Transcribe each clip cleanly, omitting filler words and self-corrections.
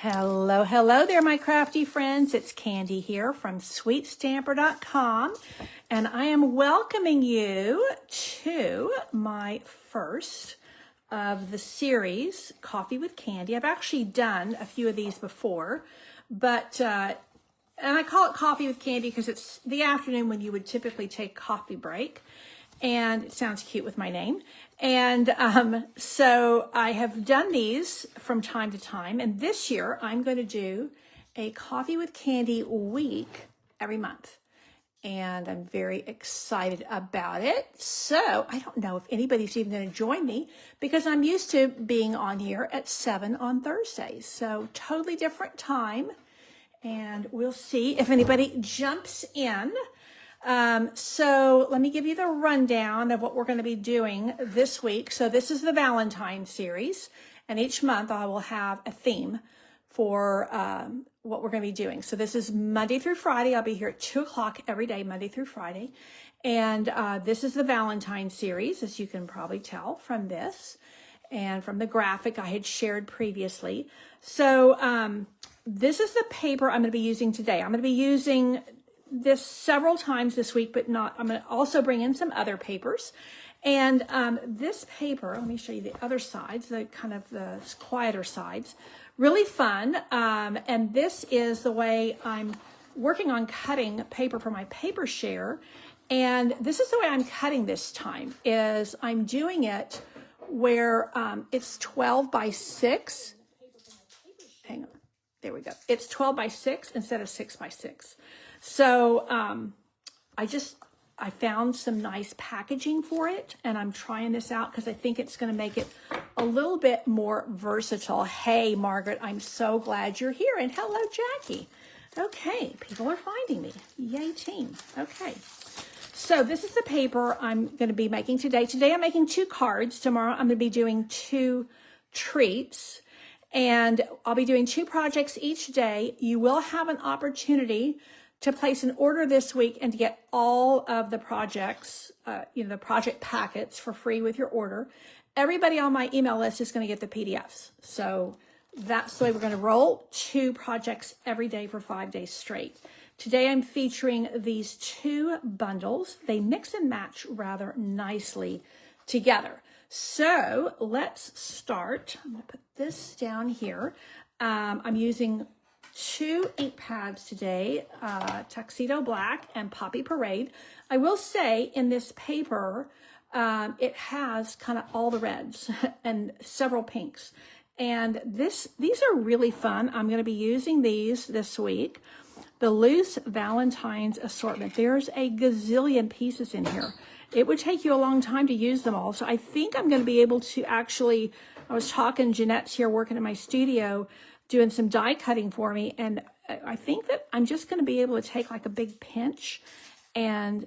Hello, hello there, my crafty friends. It's Candy here from sweetstamper.com, and I am welcoming you to my first of the series, Coffee with Candy. I've actually done a few of these before, but and I call it Coffee with Candy because it's the afternoon when you would typically take coffee break, and it sounds cute with my name. And so I have done these from time to time, and this year I'm going to do a Coffee with Candy week every month, and I'm very excited about it. So I don't know if anybody's even going to join me because I'm used to being on here at 7 on Thursdays, so totally different time, and we'll see if anybody jumps in. So let me give you the rundown of what we're going to be doing this week. So this is the Valentine series, and each month I will have a theme for what we're going to be doing. So this is Monday through Friday. I'll be here at 2 o'clock every day, Monday through Friday. And this is the Valentine series, as you can probably tell from this and from the graphic I had shared previously. So this is the paper I'm going to be using today. I'm going to be using this several times this week, but not, I'm going to also bring in some other papers. And this paper, let me show you the other sides, the kind of the quieter sides, really fun. And this is the way I'm working on cutting paper for my paper share. And this is the way I'm cutting this time, is I'm doing it where it's 12 by 6. Hang on, there we go. It's 12 by 6 instead of 6 by 6. So I found some nice packaging for it, and I'm trying this out because I think it's going to make it a little bit more versatile. Hey, Margaret, I'm so glad you're here. And hello, Jackie. Okay, people are finding me. Yay, team. Okay. So this is the paper I'm going to be making today. Today I'm making 2 cards. Tomorrow I'm going to be doing 2 treats. And I'll be doing 2 projects each day. You will have an opportunity to place an order this week and to get all of the projects, the project packets for free with your order. Everybody on my email list is going to get the PDFs. So that's the way we're going to roll. 2 projects every day for 5 days straight. Today I'm featuring these 2 bundles. They mix and match rather nicely together. So let's start. I'm going to put this down here. I'm using 2 ink pads today, Tuxedo Black and Poppy Parade. I will say in this paper, it has kind of all the reds and several pinks. And these are really fun. I'm going to be using these this week. The loose Valentines assortment. There's a gazillion pieces in here. It would take you a long time to use them all. So I think I'm going to be able to actually, I was talking, Jeanette's here working in my studio, doing some die cutting for me, and I think that I'm just going to be able to take like a big pinch and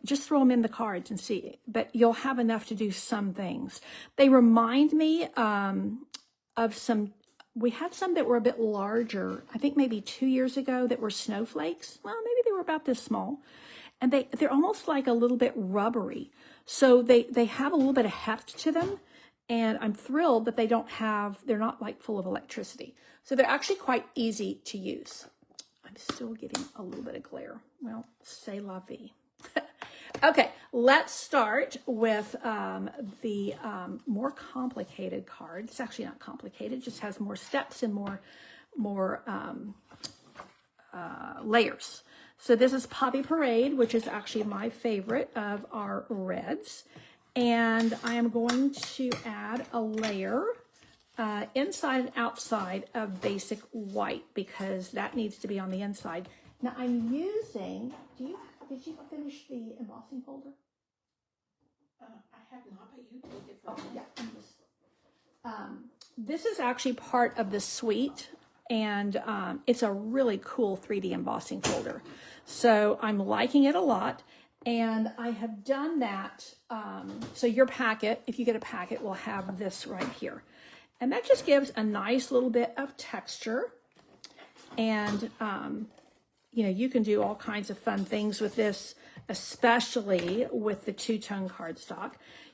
just throw them in the cards and see, but you'll have enough to do some things. They remind me of some, we had some that were a bit larger, I think maybe 2 years ago, that were snowflakes. Well, maybe they were about this small, and they're almost like a little bit rubbery. So they have a little bit of heft to them. And I'm thrilled that they're not like full of electricity. So they're actually quite easy to use. I'm still getting a little bit of glare. Well, c'est la vie. Okay, let's start with the more complicated card. It's actually not complicated, it just has more steps and more layers. So this is Poppy Parade, which is actually my favorite of our reds. And I am going to add a layer inside and outside of basic white because that needs to be on the inside. Now I'm using, did you finish the embossing folder? I have not, but you did it for me. Yeah. This is actually part of the suite, and it's a really cool 3D embossing folder. So I'm liking it a lot. And I have done that, so your packet, if you get a packet, will have this right here. And that just gives a nice little bit of texture. And, you can do all kinds of fun things with this, especially with the 2-tone cardstock.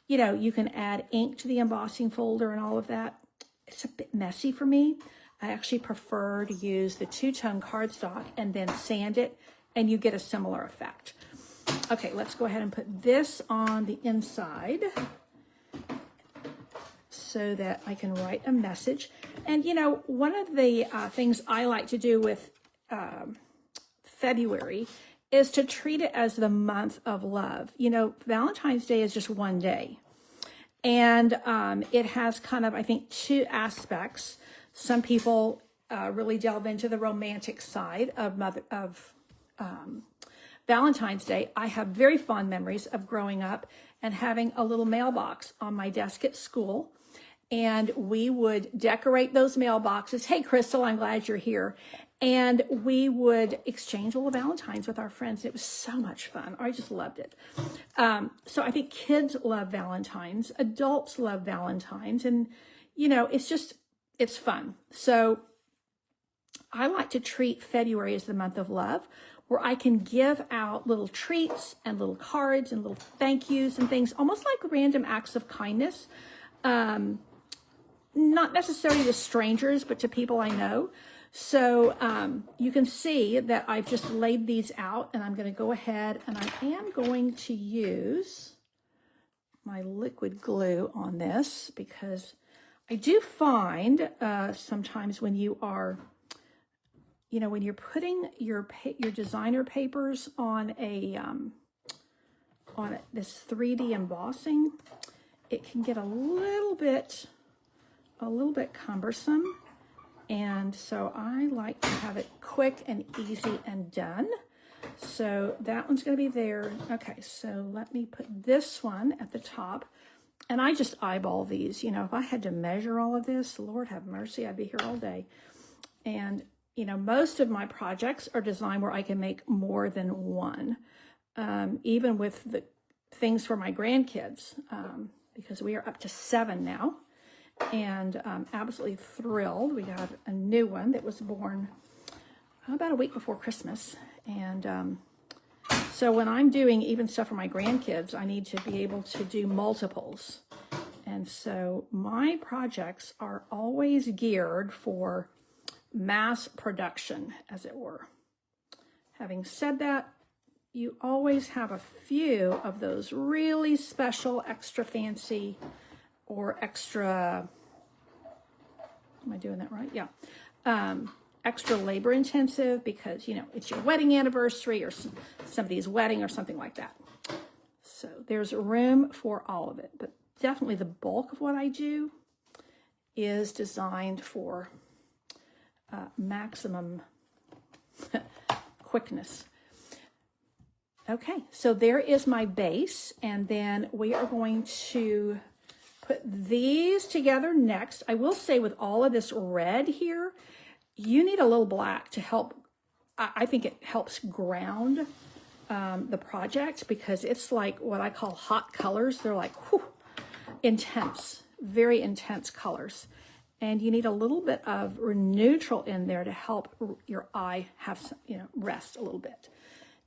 You can add ink to the embossing folder and all of that. It's a bit messy for me. I actually prefer to use the two-tone cardstock and then sand it, and you get a similar effect. Okay, let's go ahead and put this on the inside so that I can write a message. And you know, one of the things I like to do with February is to treat it as the month of love. You know, Valentine's Day is just one day. And it has kind of, I think, two aspects. Some people really delve into the romantic side of Valentine's Day. I have very fond memories of growing up and having a little mailbox on my desk at school. And we would decorate those mailboxes. Hey, Crystal, I'm glad you're here. And we would exchange little Valentines with our friends. It was so much fun. I just loved it. So I think kids love Valentines. Adults love Valentines. And, you know, it's fun. So I like to treat February as the month of love, where I can give out little treats and little cards and little thank yous and things, almost like random acts of kindness. Not necessarily to strangers, but to people I know. So you can see that I've just laid these out, and I'm going to go ahead and I am going to use my liquid glue on this, because I do find sometimes when you are, you know, when you're putting your designer papers on this 3D embossing, it can get a little bit cumbersome. And so I like to have it quick and easy and done. So that one's going to be there. Okay, so let me put this one at the top. And I just eyeball these. You know, if I had to measure all of this, Lord have mercy, I'd be here all day. And, you know, most of my projects are designed where I can make more than one. Even with the things for my grandkids, because we are up to 7 now. And I'm absolutely thrilled. We got a new one that was born about a week before Christmas. And so when I'm doing even stuff for my grandkids, I need to be able to do multiples. And so my projects are always geared for mass production, as it were. Having said that, you always have a few of those really special, extra fancy, or extra, am I doing that right? Yeah. Extra labor intensive, because, you know, it's your wedding anniversary or somebody's wedding or something like that. So there's room for all of it, but definitely the bulk of what I do is designed for maximum quickness. Okay, so there is my base, and then we are going to put these together next. I will say, with all of this red here, you need a little black to help. I think it helps ground the project, because it's like what I call hot colors. They're like intense, very intense colors. And you need a little bit of neutral in there to help your eye have some, you know, rest a little bit.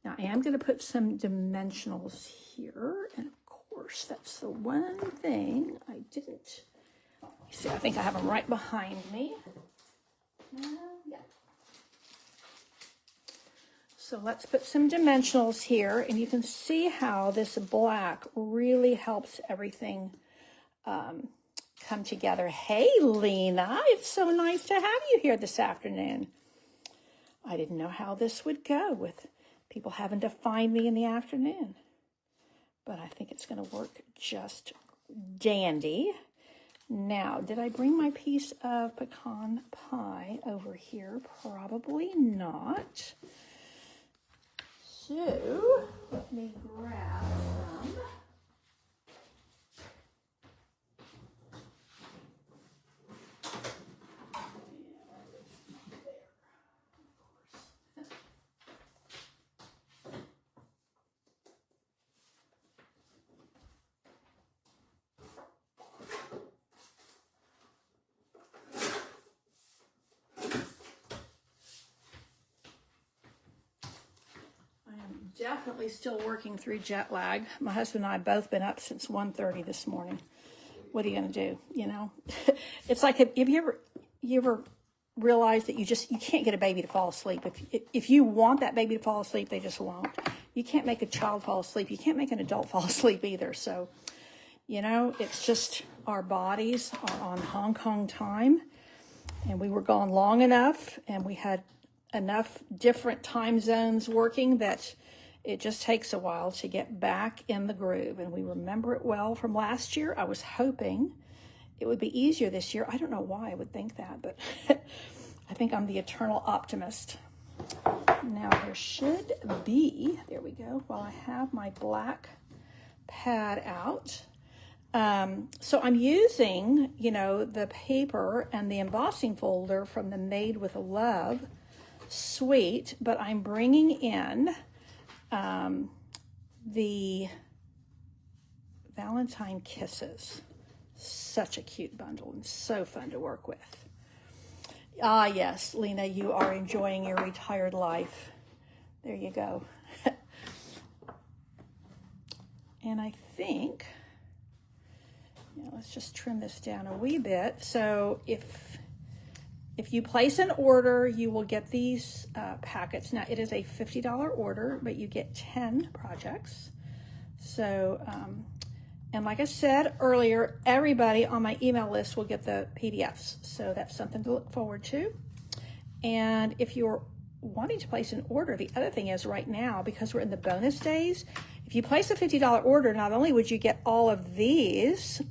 Now I am going to put some dimensionals here, and of course that's the one thing I didn't. You see, I think I have them right behind me. Yeah. So let's put some dimensionals here, and you can see how this black really helps everything come together. Hey, Lena, it's so nice to have you here this afternoon. I didn't know how this would go with people having to find me in the afternoon, but I think it's going to work just dandy. Now, did I bring my piece of pecan pie over here? Probably not. So let me grab some. Definitely still working through jet lag. My husband and I have both been up since 1:30 this morning. What are you going to do? You know, it's like, have you ever realize that you can't get a baby to fall asleep. If you want that baby to fall asleep, they just won't. You can't make a child fall asleep. You can't make an adult fall asleep either. So, you know, it's just our bodies are on Hong Kong time, and we were gone long enough, and we had enough different time zones working that it just takes a while to get back in the groove. And we remember it well from last year. I was hoping it would be easier this year. I don't know why I would think that, but I think I'm the eternal optimist. Now there should be, there we go, while I have my black pad out. So I'm using, you know, the paper and the embossing folder from the Made with Love suite, but I'm bringing in the Valentine Kisses. Such a cute bundle and so fun to work with. Ah, yes, Lena, you are enjoying your retired life. There you go. And I think, yeah, let's just trim this down a wee bit. So if you place an order, you will get these packets. Now, it is a $50 order, but you get 10 projects. So, and like I said earlier, everybody on my email list will get the PDFs. So that's something to look forward to. And if you're wanting to place an order, the other thing is right now, because we're in the bonus days, if you place a $50 order, not only would you get all of these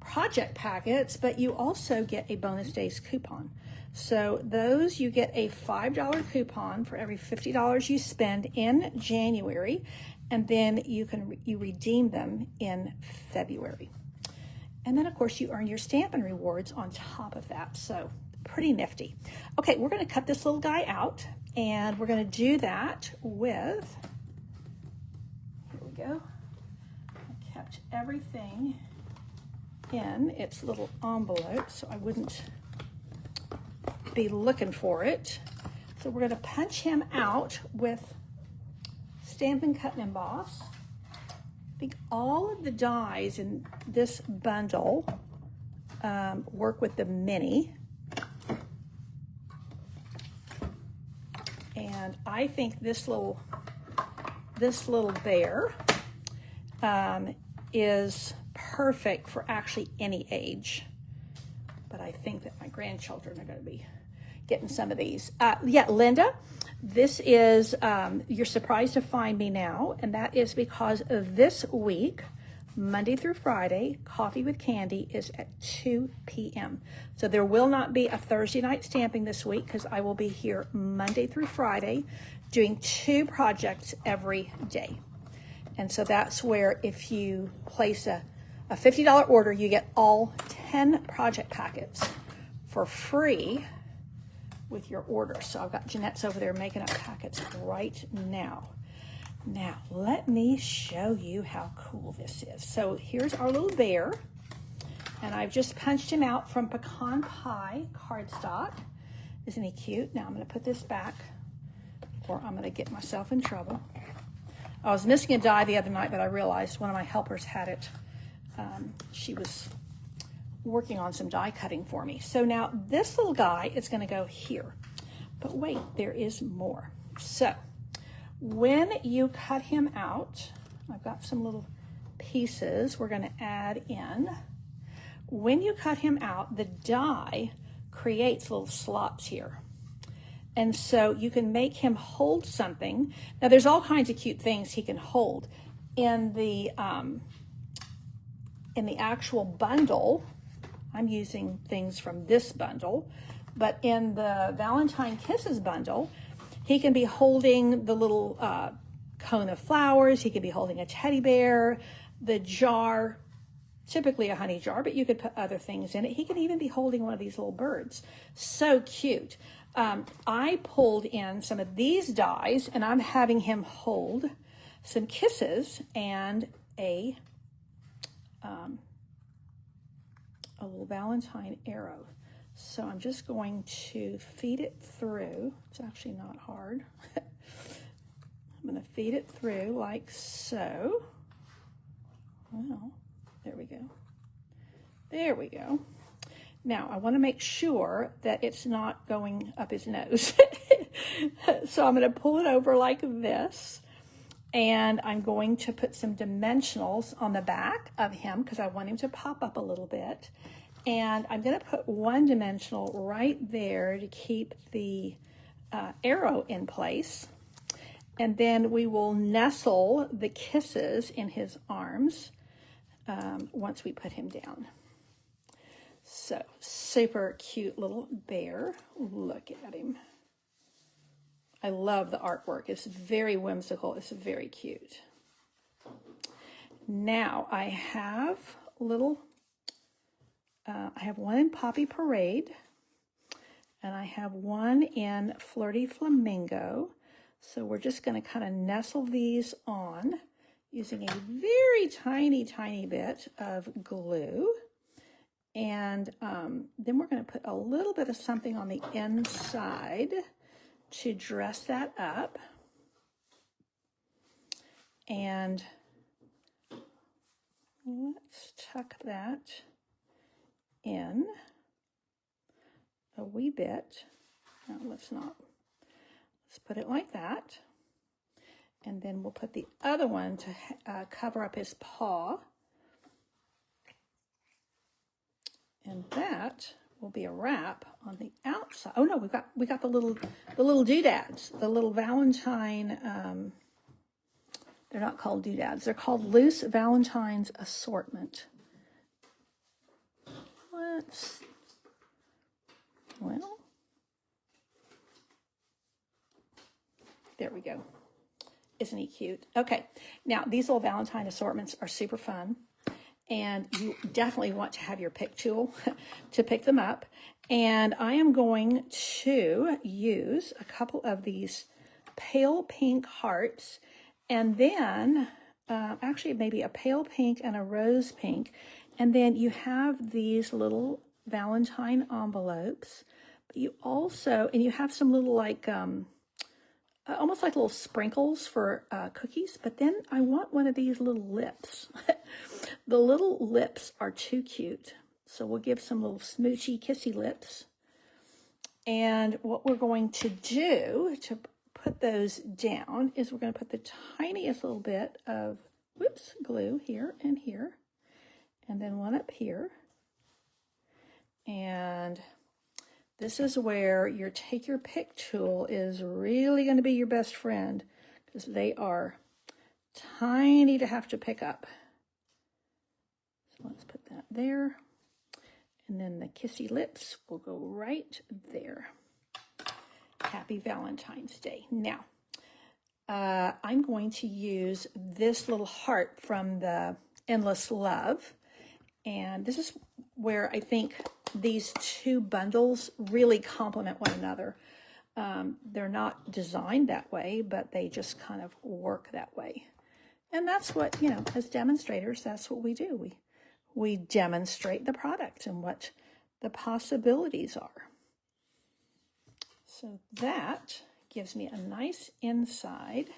project packets, but you also get a bonus days coupon. So those, you get a $5 coupon for every $50 you spend in January, and then you redeem them in February. And then of course you earn your Stampin' Rewards on top of that. So pretty nifty. Okay, we're going to cut this little guy out, and we're going to do that with, here we go. I kept everything in its little envelope so I wouldn't be looking for it. So we're going to punch him out with Stampin' Cut and Emboss. I think all of the dies in this bundle work with the mini. And I think this little bear is perfect for actually any age. But I think that my grandchildren are going to be getting some of these. Yeah, Linda, this is, you're surprised to find me now, and that is because of this week, Monday through Friday, Coffee with Candy is at 2 p.m. So there will not be a Thursday night stamping this week because I will be here Monday through Friday doing 2 projects every day. And so that's where if you place a $50 order, you get all 10 project packets for free with your order. So I've got Jeanette's over there making up packets right now. Now, let me show you how cool this is. So here's our little bear, and I've just punched him out from Pecan Pie cardstock. Isn't he cute? Now I'm going to put this back, or I'm going to get myself in trouble. I was missing a die the other night, but I realized one of my helpers had it. She was working on some die cutting for me. So now this little guy is going to go here. But wait, there is more. So when you cut him out, I've got some little pieces we're going to add in. When you cut him out, the die creates little slots here. And so you can make him hold something. Now there's all kinds of cute things he can hold. In the actual bundle, I'm using things from this bundle, but in the Valentine Kisses bundle, he can be holding the little cone of flowers. He can be holding a teddy bear, the jar, typically a honey jar, but you could put other things in it. He can even be holding one of these little birds. So cute. I pulled in some of these dies, and I'm having him hold some kisses and a little Valentine arrow. So I'm just going to feed it through. It's actually not hard. I'm going to feed it through like so. Well, there we go. There we go. Now, I want to make sure that it's not going up his nose. So I'm going to pull it over like this. And I'm going to put some dimensionals on the back of him because I want him to pop up a little bit. And I'm going to put one dimensional right there to keep the arrow in place. And then we will nestle the kisses in his arms once we put him down. So, super cute little bear. Look at him. I love the artwork. It's very whimsical. It's very cute. Now I have I have one in Poppy Parade, and I have one in Flirty Flamingo. So we're just going to kind of nestle these on using a very tiny, tiny bit of glue. And then we're going to put a little bit of something on the inside to dress that up. And let's tuck that in a wee bit. No, let's not. Let's put it like that. And then we'll put the other one to cover up his paw. And that will be a wrap on the outside. Oh no, we got the little doodads, the little Valentine. They're not called doodads. They're called loose Valentine's assortment. Well, there we go. Isn't he cute? Okay, now these little Valentine assortments are super fun. And you definitely want to have your pick tool to pick them up. And I am going to use a couple of these pale pink hearts, and then actually maybe a pale pink and a rose pink. And then you have these little Valentine envelopes, but you also, and you have some little like, almost like little sprinkles for cookies, but then I want one of these little lips. The little lips are too cute, so we'll give some little smoochy, kissy lips. And what we're going to do to put those down is we're going to put the tiniest little bit of, glue here, and then one up here. And this is where your take your pick tool is really going to be your best friend, because they are tiny to have to pick up. So let's put that there. And then the kissy lips will go right there. Happy Valentine's Day. Now, I'm going to use this little heart from the Endless Love. And this is where I think these two bundles really complement one another. They're not designed that way, but they just kind of work that way. And that's what, as demonstrators, that's what we do. We demonstrate the product and what the possibilities are. So that gives me a nice inside,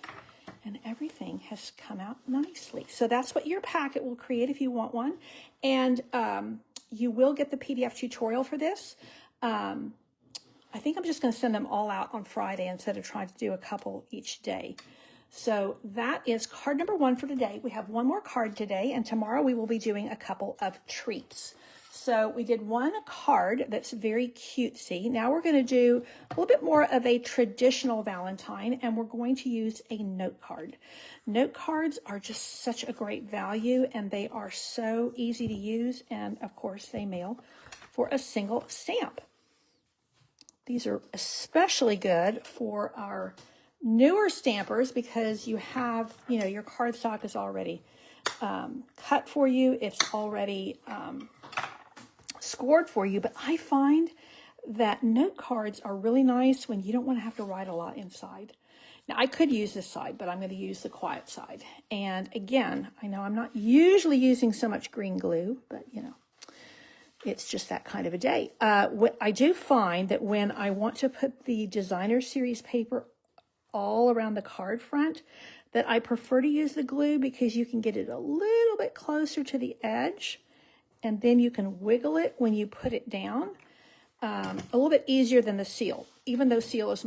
and everything has come out nicely. So that's what your packet will create if you want one. And you will get the PDF tutorial for this. I think I'm just going to send them all out on Friday instead of trying to do a couple each day. So that is card number 1 for today. We have one more card today, and tomorrow we will be doing a couple of treats. So we did one card that's very cutesy. Now we're going to do a little bit more of a traditional Valentine, and we're going to use a note card. Note cards are just such a great value, and they are so easy to use, and of course they mail for a single stamp. These are especially good for our newer stampers because you have, your cardstock is already cut for you. It's already scored for you. But I find that note cards are really nice when you don't want to have to write a lot inside. Now, I could use this side, but I'm going to use the quiet side. And again, I know I'm not usually using so much green glue, but it's just that kind of a day. What I do find that when I want to put the designer series paper all around the card front, that I prefer to use the glue because you can get it a little bit closer to the edge and then you can wiggle it when you put it down. A little bit easier than the seal, even though seal is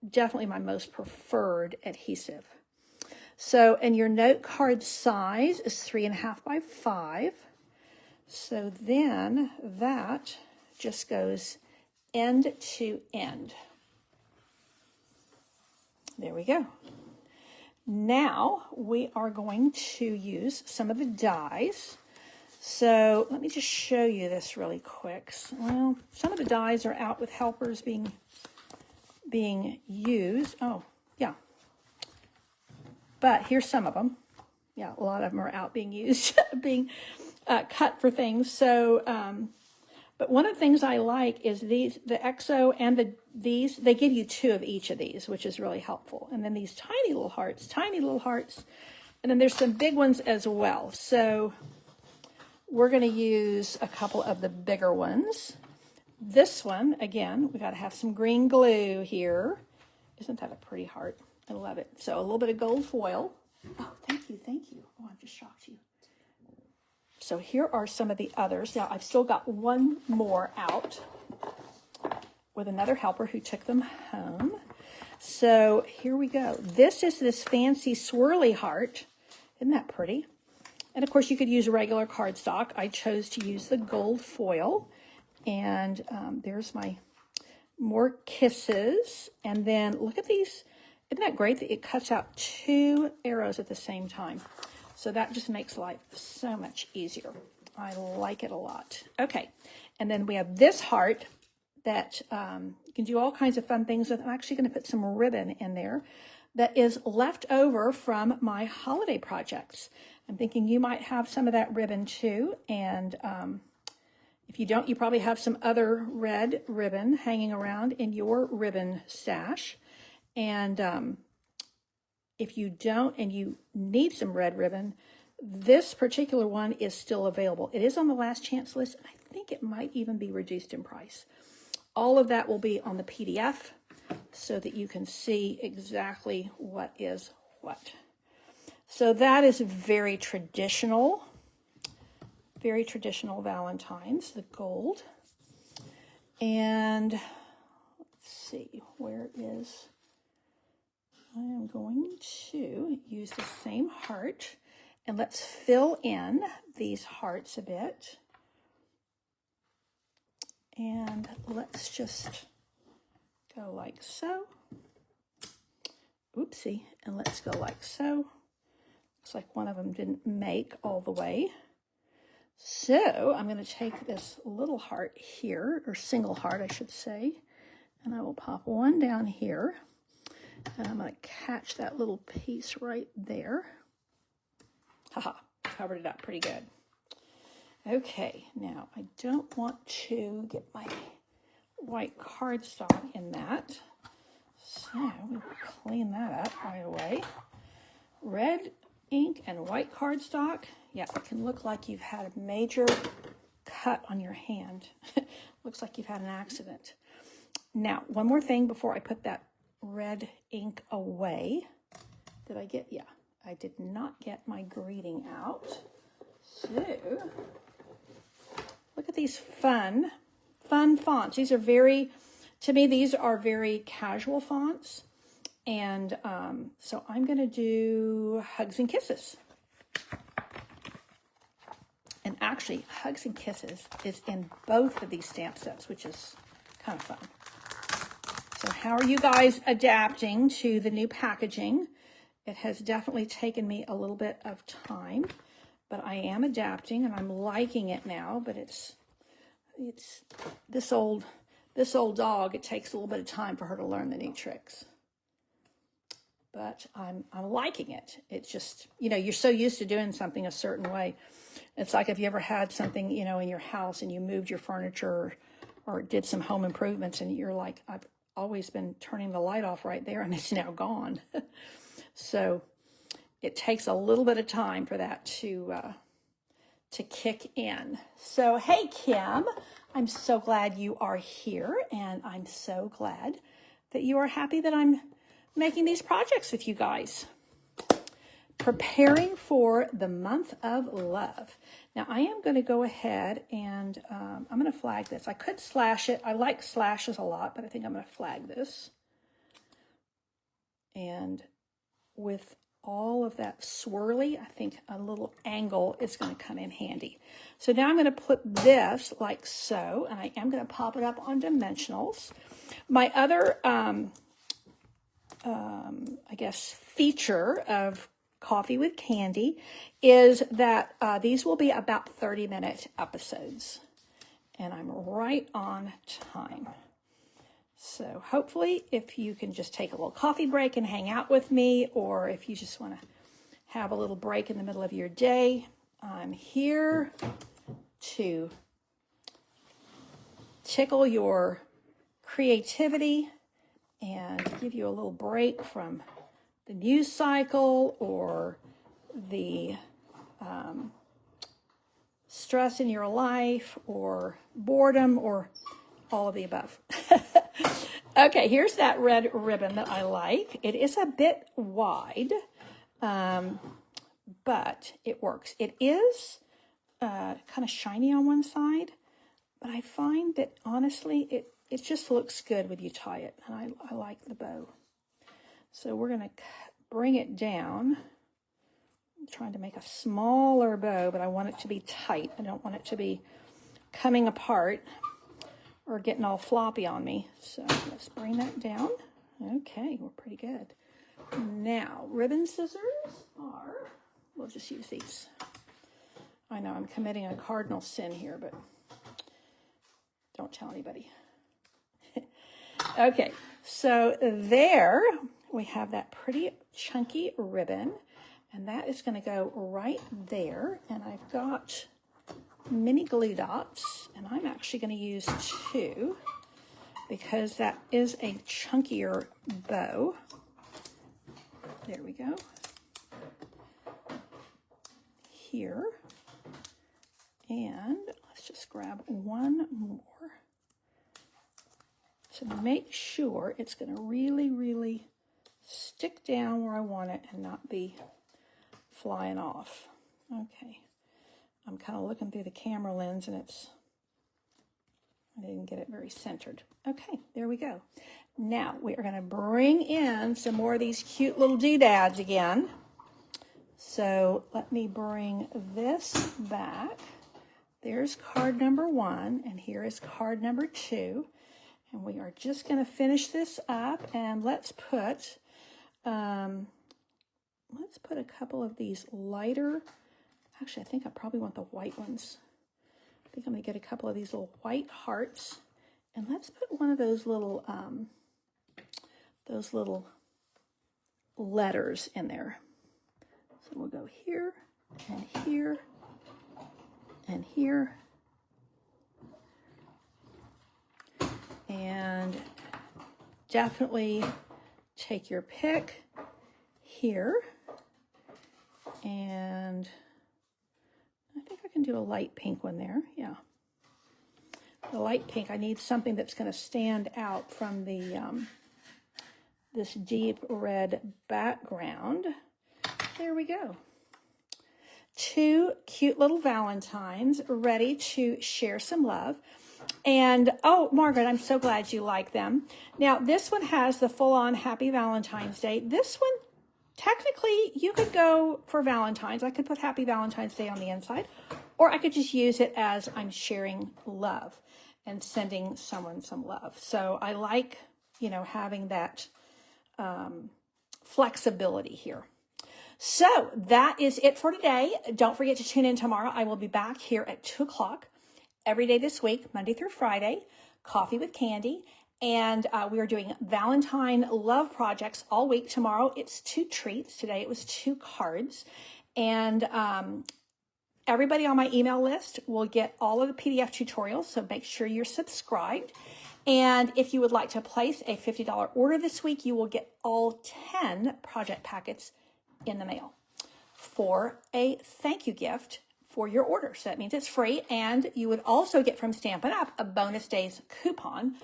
definitely my most preferred adhesive. So, and your note card size is 3.5 by 5. So then that just goes end to end. There we go. Now we are going to use some of the dies. So let me just show you this really quick. Well, some of the dies are out with helpers being used. Oh, yeah. But here's some of them. Yeah, a lot of them are out being used, being cut for things. So, but one of the things I like is these, the EXO and these, they give you 2 of each of these, which is really helpful. And then these tiny little hearts. And then there's some big ones as well. So we're going to use a couple of the bigger ones. This one, again, we got to have some green glue here. Isn't that a pretty heart? I love it. So a little bit of gold foil. Oh, thank you. Oh, I've just shocked you. So here are some of the others. Now, I've still got one more out with another helper who took them home. So here we go. This is this fancy swirly heart. Isn't that pretty? And of course, you could use regular cardstock. I chose to use the gold foil. And there's my more kisses. And then look at these. Isn't that great that it cuts out 2 arrows at the same time? So that just makes life so much easier. I like it a lot. Okay, and then we have this heart that you can do all kinds of fun things with. I'm actually going to put some ribbon in there that is left over from my holiday projects. I'm thinking you might have some of that ribbon too, and if you don't, you probably have some other red ribbon hanging around in your ribbon stash. And if you don't and you need some red ribbon, this particular one is still available. It is on the last chance list, and I think it might even be reduced in price. All of that will be on the PDF so that you can see exactly what is what. So that is very traditional Valentines, the gold. And let's see, where is... I am going to use the same heart, and let's fill in these hearts a bit. And let's just go like so. Oopsie, and let's go like so. Looks like one of them didn't make all the way. So I'm going to take this little heart here, or single heart, I should say, and I will pop one down here. And I'm going to catch that little piece right there. Haha, covered it up pretty good. Okay, now I don't want to get my white cardstock in that. So we will clean that up right away. Red ink and white cardstock. Yeah, it can look like you've had a major cut on your hand. Looks like you've had an accident. Now, one more thing before I put that red ink away. Did I get, yeah, I did not get my greeting out. So, look at these fun fonts. These are to me, these are very casual fonts. And so I'm going to do Hugs and Kisses. And actually, Hugs and Kisses is in both of these stamp sets, which is kind of fun. So how are you guys adapting to the new packaging? It has definitely taken me a little bit of time, but I am adapting and I'm liking it now. But it's this old dog. It takes a little bit of time for her to learn the new tricks. But I'm liking it. It's just, you're so used to doing something a certain way. It's like if you ever had something, in your house and you moved your furniture or did some home improvements and you're like, I've always been turning the light off right there and it's now gone. So it takes a little bit of time for that to kick in. So, hey, Kim, I'm so glad you are here, and I'm so glad that you are happy that I'm making these projects with you guys. preparing for the month of love. Now I am going to go ahead and I'm going to flag this. I could slash it. I like slashes a lot, but I think I'm going to flag this. And with all of that swirly, I think a little angle is going to come in handy. So now I'm going to put this like so, and I am going to pop it up on dimensionals. My other, I guess, feature of Coffee with Candy is that these will be about 30-minute episodes, and I'm right on time. So hopefully if you can just take a little coffee break and hang out with me, or if you just want to have a little break in the middle of your day, I'm here to tickle your creativity and give you a little break from the news cycle or the stress in your life or boredom or all of the above. Okay, here's that red ribbon that I like. It is a bit wide, but it works. It is kind of shiny on one side, but I find that honestly, it just looks good when you tie it, and I like the bow. So we're going to bring it down. I'm trying to make a smaller bow, but I want it to be tight. I don't want it to be coming apart or getting all floppy on me. So let's bring that down. Okay, we're pretty good. Now, ribbon scissors are, we'll just use these. I know I'm committing a cardinal sin here, but don't tell anybody. Okay, so there we have that pretty chunky ribbon, and that is going to go right there. And I've got mini glue dots, and I'm actually going to use 2 because that is a chunkier bow. There we go. Here. And let's just grab one more to make sure it's going to really, really stick down where I want it and not be flying off. Okay. I'm kind of looking through the camera lens and I didn't get it very centered. Okay, there we go. Now we are going to bring in some more of these cute little doodads again. So let me bring this back. There's card number 1, and here is card number 2. And we are just going to finish this up, and let's put a couple of these lighter. Actually, I think I probably want the white ones. I think I'm going to get a couple of these little white hearts, and let's put one of those little letters in there. So we'll go here and here and here. And definitely take your pick here. And I think I can do a light pink one there. Yeah. The light pink, I need something that's going to stand out from the this deep red background. There we go. 2 cute little Valentines ready to share some love. And, oh, Margaret, I'm so glad you like them. Now, this one has the full-on Happy Valentine's Day. This one, technically, you could go for Valentine's. I could put Happy Valentine's Day on the inside, or I could just use it as I'm sharing love and sending someone some love. So I like, having that flexibility here. So that is it for today. Don't forget to tune in tomorrow. I will be back here at 2 o'clock every day this week, Monday through Friday, Coffee with Candy. And we are doing Valentine love projects all week. Tomorrow it's 2 treats. Today it was 2 cards. And everybody on my email list will get all of the PDF tutorials. So make sure you're subscribed. And if you would like to place a $50 order this week, you will get all 10 project packets in the mail for a thank you gift for your order. So that means it's free. And you would also get from Stampin' Up! A bonus days coupon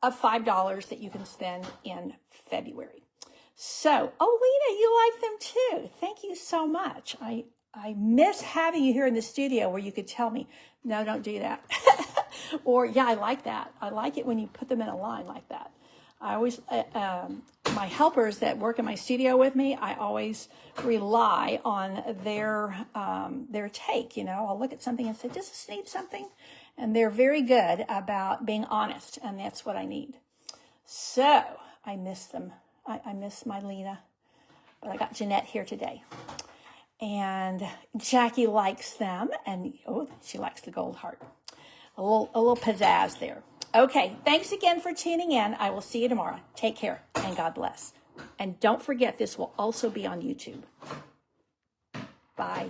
of $5 that you can spend in February. So, oh, Lena, you like them too. Thank you so much. I miss having you here in the studio where you could tell me, no, don't do that. Or, yeah, I like that. I like it when you put them in a line like that. I always, my helpers that work in my studio with me, I always rely on their take. I'll look at something and say, does this need something? And they're very good about being honest, and that's what I need. So I miss them. I miss my Lena, but I got Jeanette here today. And Jackie likes them, and she likes the gold heart. A little pizzazz there. Okay, thanks again for tuning in. I will see you tomorrow. Take care, and God bless. And don't forget, this will also be on YouTube. Bye.